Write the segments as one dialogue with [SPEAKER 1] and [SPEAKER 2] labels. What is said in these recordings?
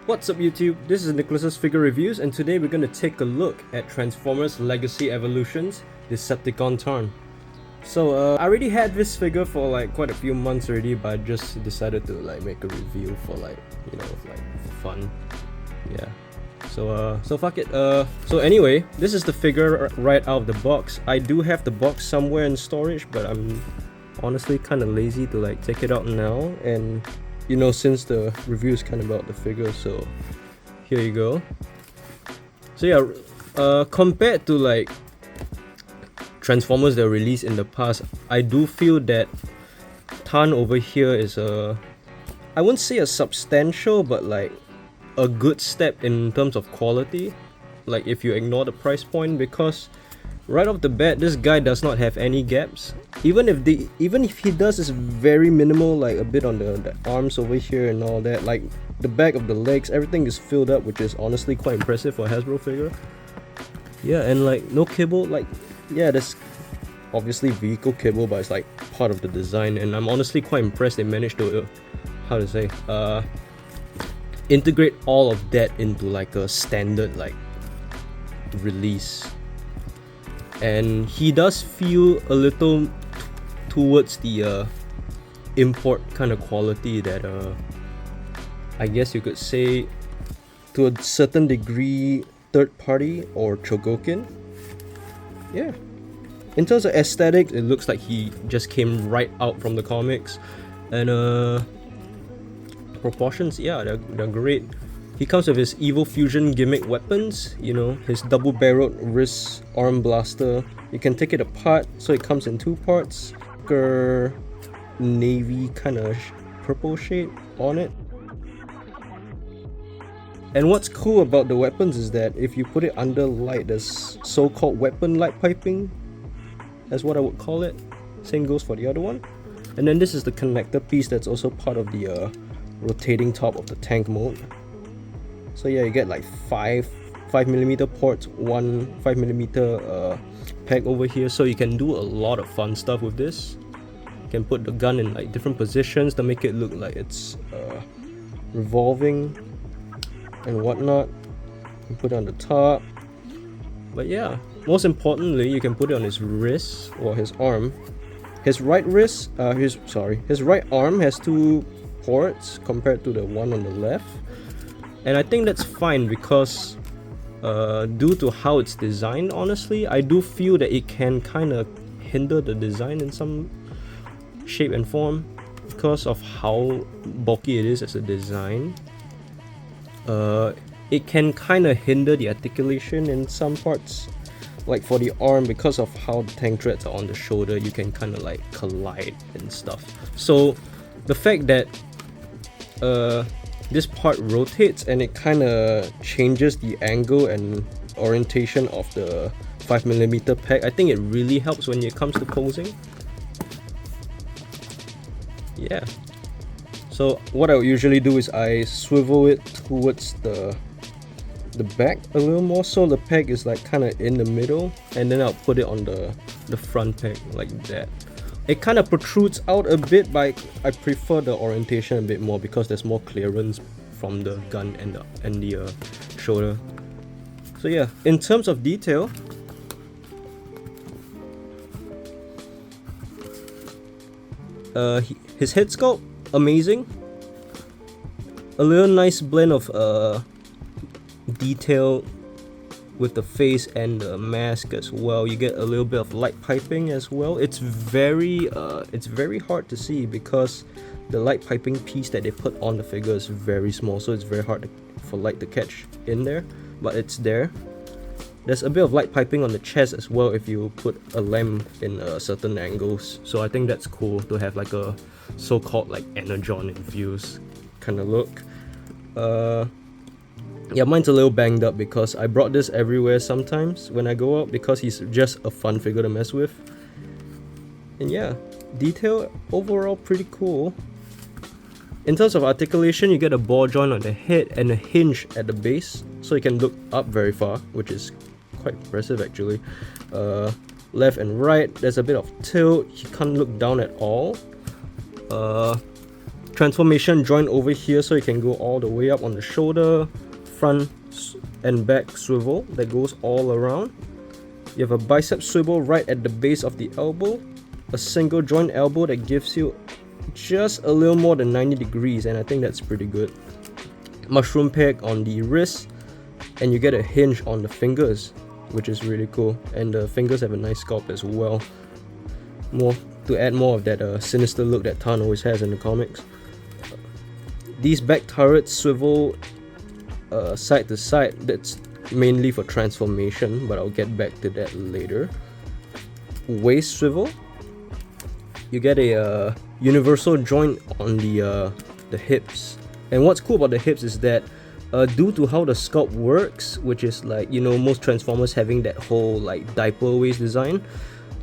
[SPEAKER 1] What's up YouTube, this is Nicholas's Figure Reviews, and today we're going to take a look at Transformers Legacy Evolution's Decepticon Tarn. So I already had this figure for like quite a few months already, but I just decided to like make a review for for fun. Yeah. So fuck it. So anyway, this is the figure right out of the box. I do have the box somewhere in storage, but I'm honestly kind of lazy to like take it out now, and you know, since the review is kind of about the figure, so here you go. So yeah, compared to like Transformers that were released in the past, I do feel that Tarn over here is I wouldn't say a substantial, but like a good step in terms of quality, like if you ignore the price point, because right off the bat this guy does not have any gaps. Even if he does, is very minimal, like a bit on the arms over here and all that. Like the back of the legs, everything is filled up, which is honestly quite impressive for a Hasbro figure. Yeah, and like no kibble. Like yeah, there's obviously vehicle kibble, but it's like part of the design, and I'm honestly quite impressed they managed to integrate all of that into like a standard like release. And he does feel a little towards the import kind of quality that I guess you could say to a certain degree third party or Chogokin. Yeah, in terms of aesthetics, it looks like he just came right out from the comics, and proportions, yeah, they're great. He comes with his Evil Fusion gimmick weapons, you know, his double-barreled wrist arm blaster. You can take it apart, so it comes in two parts. Navy kind of purple shade on it. And what's cool about the weapons is that if you put it under light, there's so-called weapon light piping. That's what I would call it. Same goes for the other one. And then this is the connector piece that's also part of the rotating top of the tank mode. So yeah, you get like 5mm ports, one 5mm peg over here, so you can do a lot of fun stuff with this. You can put the gun in like different positions to make it look like it's revolving and whatnot. You put it on the top. But yeah, most importantly, you can put it on his wrist or his arm. His right arm has two ports compared to the one on the left. And I think that's fine because due to how it's designed, honestly, I do feel that it can kind of hinder the design in some shape and form because of how bulky it is as a design. It can kind of hinder the articulation in some parts. Like for the arm, because of how the tank treads are on the shoulder, you can kind of like collide and stuff. So the fact that this part rotates and it kind of changes the angle and orientation of the 5mm peg, I think it really helps when it comes to posing. Yeah. So what I would usually do is I swivel it towards the back a little more, so the peg is like kind of in the middle, and then I'll put it on the front peg like that. It kind of protrudes out a bit, but I prefer the orientation a bit more because there's more clearance from the gun and the shoulder. So yeah, in terms of detail, his head sculpt, amazing. A little nice blend of detail with the face and the mask as well. You get a little bit of light piping as well. It's very hard to see because the light piping piece that they put on the figure is very small, so it's very hard for light to catch in there, but it's there. There's a bit of light piping on the chest as well if you put a lamp in certain angles, so I think that's cool to have like a so-called like energon infused kind of look. Yeah, mine's a little banged up because I brought this everywhere sometimes when I go out because he's just a fun figure to mess with. And yeah, detail overall pretty cool. In terms of articulation, you get a ball joint on the head and a hinge at the base, so you can look up very far, which is quite impressive actually. Left and right, there's a bit of tilt, you can't look down at all. transformation joint over here, so you can go all the way up on the shoulder, front and back swivel that goes all around. You have a bicep swivel right at the base of the elbow, a single joint elbow that gives you just a little more than 90 degrees, and I think that's pretty good. Mushroom peg on the wrist, and you get a hinge on the fingers, which is really cool, and the fingers have a nice sculpt as well, to add more of that sinister look that Tarn always has in the comics. These back turrets swivel side to side. That's mainly for transformation, but I'll get back to that later. Waist swivel. You get a universal joint on the hips, and what's cool about the hips is that due to how the sculpt works, which is like, you know, most Transformers having that whole like diaper waist design,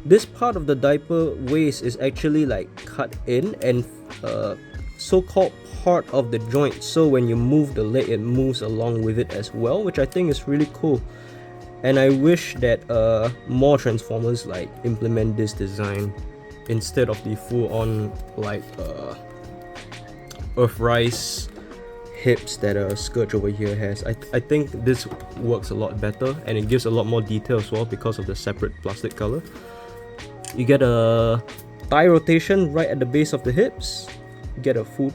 [SPEAKER 1] this part of the diaper waist is actually like cut in and so-called part of the joint, so when you move the leg, it moves along with it as well, which I think is really cool. And I wish that more Transformers like implement this design instead of the full-on like Earthrise hips that Scourge over here has. I think this works a lot better, and it gives a lot more detail as well because of the separate plastic color. You get a thigh rotation right at the base of the hips. You get a full,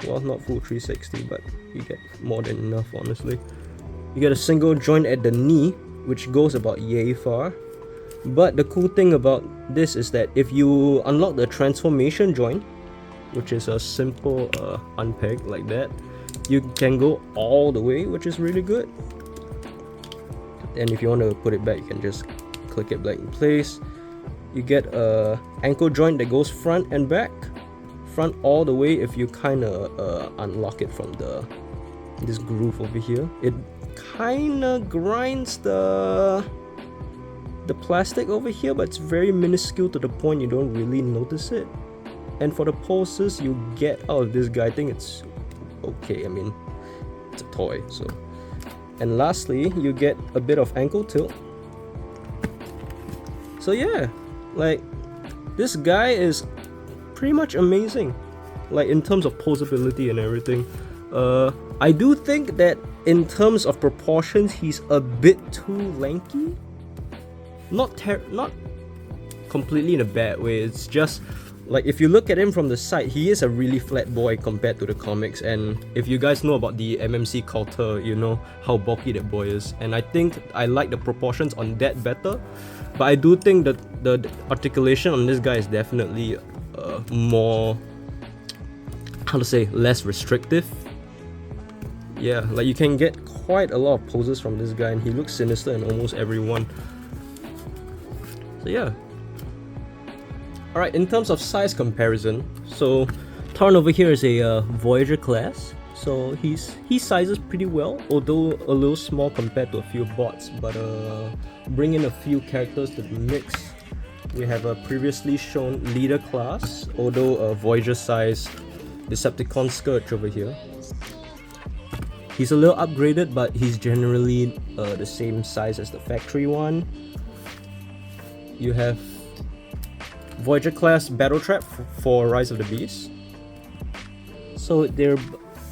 [SPEAKER 1] well, not full 360, but you get more than enough, honestly. You get a single joint at the knee, which goes about yay far. But the cool thing about this is that if you unlock the transformation joint, which is a simple unpeg like that, you can go all the way, which is really good. And if you want to put it back, you can just click it back in place. You get a ankle joint that goes front and back. Front all the way if you kind of unlock it from this groove over here. It kind of grinds the plastic over here, but it's very minuscule to the point you don't really notice it. And for the pulses you get out of this guy, I think it's okay. I mean, it's a toy, so. And lastly, you get a bit of ankle tilt. So yeah, like, this guy is pretty much amazing, like in terms of posability and everything. I do think that in terms of proportions, he's a bit too lanky. Not completely in a bad way. It's just like, if you look at him from the side, he is a really flat boy compared to the comics. And if you guys know about the MMC culture, you know how bulky that boy is. And I think I like the proportions on that better. But I do think that the articulation on this guy is definitely more, how to say, less restrictive. Yeah, like you can get quite a lot of poses from this guy, and he looks sinister in almost every one. So yeah. Alright, in terms of size comparison, so Tarn over here is a Voyager class, so he sizes pretty well, although a little small compared to a few bots. But bring in a few characters to the mix. We have a previously shown leader class, although a Voyager size Decepticon Scourge over here. He's a little upgraded, but he's generally the same size as the factory one. You have Voyager class Battle Trap for Rise of the Beast. So they're,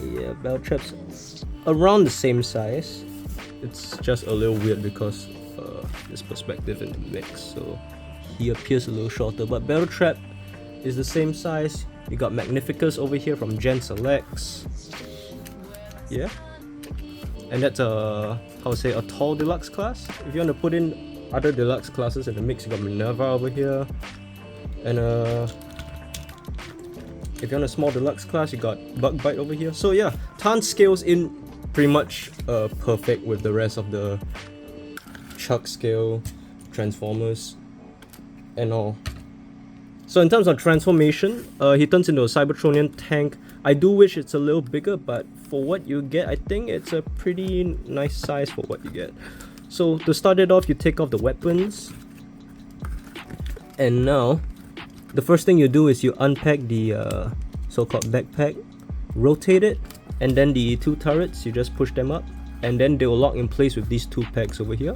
[SPEAKER 1] yeah, Battle Traps around the same size. It's just a little weird because this perspective in the mix, so he appears a little shorter. But Battle Trap is the same size. You got Magnificus over here from Gen Selects. Yeah. And that's a, how to say, a tall deluxe class. If you want to put in other deluxe classes in the mix, you got Minerva over here. And if you want a small deluxe class, you got Bugbite over here. So yeah, Tarn scales in pretty much perfect with the rest of the Chuck scale Transformers and all. So in terms of transformation, he turns into a Cybertronian tank. I do wish it's a little bigger, but for what you get, I think it's a pretty nice size for what you get. So to start it off, you take off the weapons. And now, the first thing you do is you unpack the so-called backpack, rotate it, and then the two turrets, you just push them up, and then they will lock in place with these two pegs over here.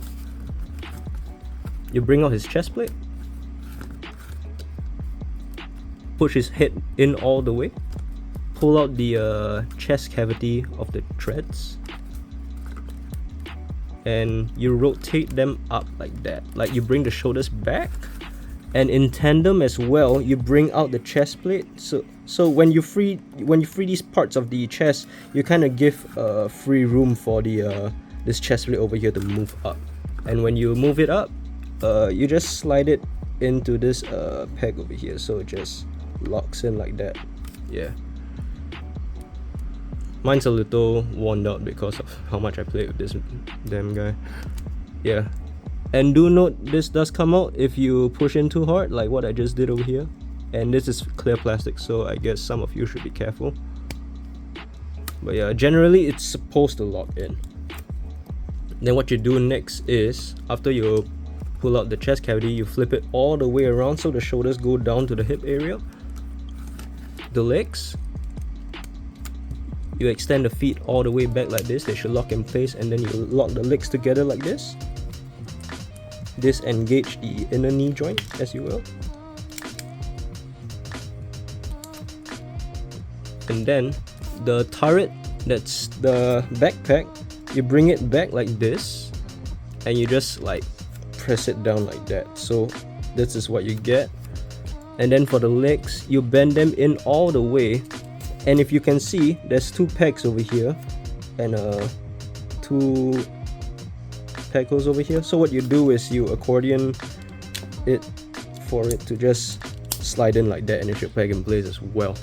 [SPEAKER 1] You bring out his chest plate, push his head in all the way, pull out the chest cavity of the treads, and you rotate them up like that. Like you bring the shoulders back, and in tandem as well, you bring out the chest plate. So when you free these parts of the chest, you kind of give free room for the this chest plate over here to move up. And when you move it up, you just slide it into this peg over here, so it just locks in like that. Yeah. Mine's a little worn out because of how much I played with this damn guy. Yeah. And do note, this does come out if you push in too hard, like what I just did over here. And this is clear plastic, so I guess some of you should be careful. But yeah, generally it's supposed to lock in. Then what you do next is, after you pull out the chest cavity, you flip it all the way around so the shoulders go down to the hip area. The legs, you extend the feet all the way back like this. They should lock in place, and then you lock the legs together like this. Disengage the inner knee joint, as you will. And then the turret, that's the backpack, you bring it back like this, and you just like press it down like that. So this is what you get. And then for the legs, you bend them in all the way, and if you can see, there's two pegs over here and two peg holes over here. So what you do is you accordion it for it to just slide in like that, and it should peg in place as well.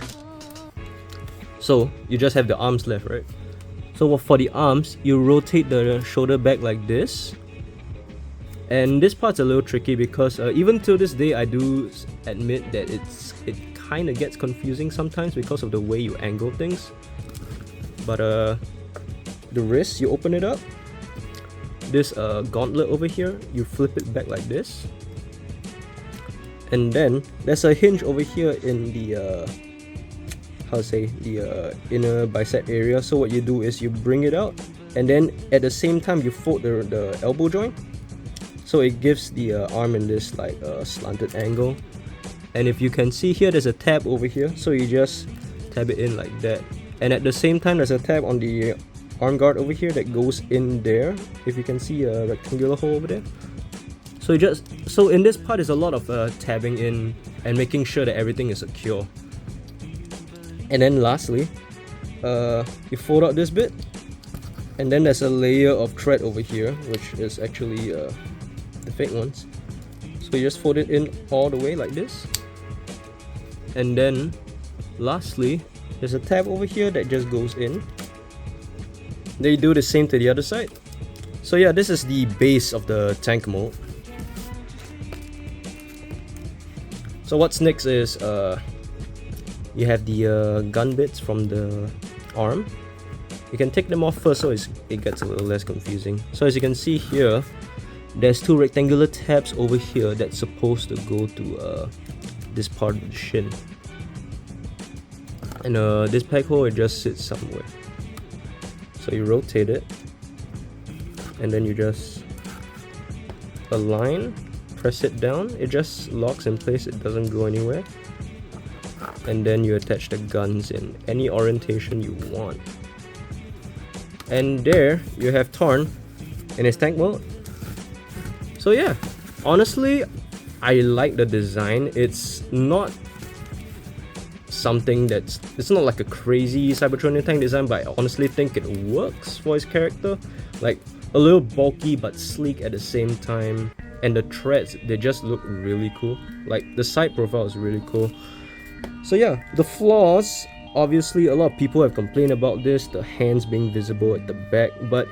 [SPEAKER 1] So you just have the arms left, right? So for the arms, you rotate the shoulder back like this. And this part's a little tricky because even till this day, I do admit that it kind of gets confusing sometimes because of the way you angle things. But the wrist, you open it up. This gauntlet over here, you flip it back like this. And then there's a hinge over here in the inner bicep area. So what you do is you bring it out, and then at the same time you fold the elbow joint, so it gives the arm in this like slanted angle. And if you can see here, there's a tab over here, so you just tab it in like that. And at the same time, there's a tab on the arm guard over here that goes in there. If you can see a rectangular hole over there. So in this part is a lot of tabbing in and making sure that everything is secure. And then lastly, you fold out this bit, and then there's a layer of thread over here, which is actually the fake ones. So you just fold it in all the way like this. And then lastly, there's a tab over here that just goes in. They do the same to the other side. So yeah, this is the base of the tank mode. So what's next is you have the gun bits from the arm. You can take them off first so it gets a little less confusing. So as you can see here, there's two rectangular tabs over here that's supposed to go to this part of the shin. And this peg hole, it just sits somewhere. So you rotate it, and then you just align, press it down, it just locks in place, it doesn't go anywhere. And then you attach the guns in any orientation you want. And there you have Tarn in his tank mode. So yeah, honestly, I like the design. It's not something it's not like a crazy Cybertronian tank design, but I honestly think it works for his character. Like a little bulky but sleek at the same time, and the treads, they just look really cool. Like the side profile is really cool. So yeah, the flaws, obviously a lot of people have complained about this, the hands being visible at the back, but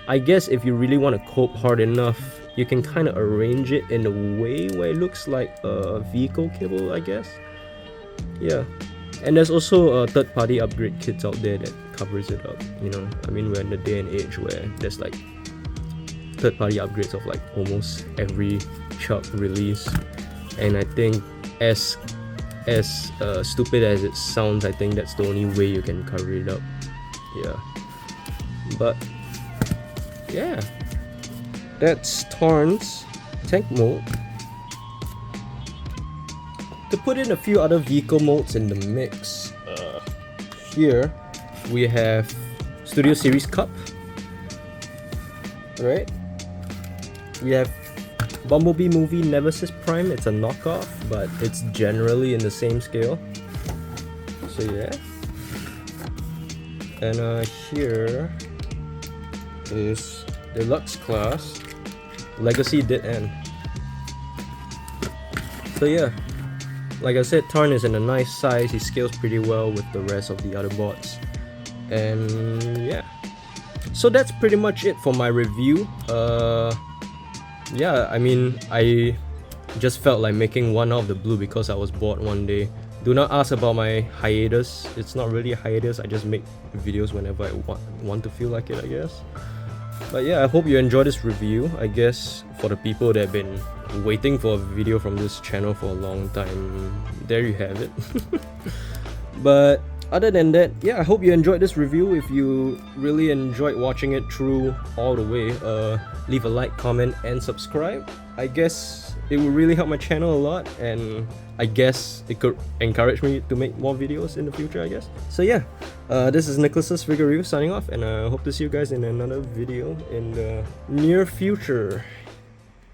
[SPEAKER 1] I guess if you really want to cope hard enough, you can kind of arrange it in a way where it looks like a vehicle cable, I guess. Yeah, and there's also third-party upgrade kits out there that covers it up, you know. I mean, we're in the day and age where there's like third-party upgrades of like almost every Chuck release, and I think as stupid as it sounds, I think that's the only way you can cover it up. Yeah, but yeah, that's Tarn's tank mode. To put in a few other vehicle modes in the mix, here we have Studio Series Cup. Right? We have Bumblebee movie Nemesis Prime. It's a knockoff, but it's generally in the same scale. So yeah. And here is Deluxe Class. Legacy did end. So yeah, like I said, Tarn is in a nice size. He scales pretty well with the rest of the other bots. And yeah. So that's pretty much it for my review. Yeah, I mean, I just felt like making one out of the blue because I was bored one day. Do not ask about my hiatus. It's not really a hiatus. I just make videos whenever I want to feel like it, I guess. But yeah, I hope you enjoyed this review. I guess for the people that have been waiting for a video from this channel for a long time, there you have it. But other than that, yeah, I hope you enjoyed this review. If you really enjoyed watching it through all the way, leave a like, comment, and subscribe. I guess it would really help my channel a lot, and I guess it could encourage me to make more videos in the future, I guess. So yeah, this is Nicholas's Figure Review signing off, and I hope to see you guys in another video in the near future.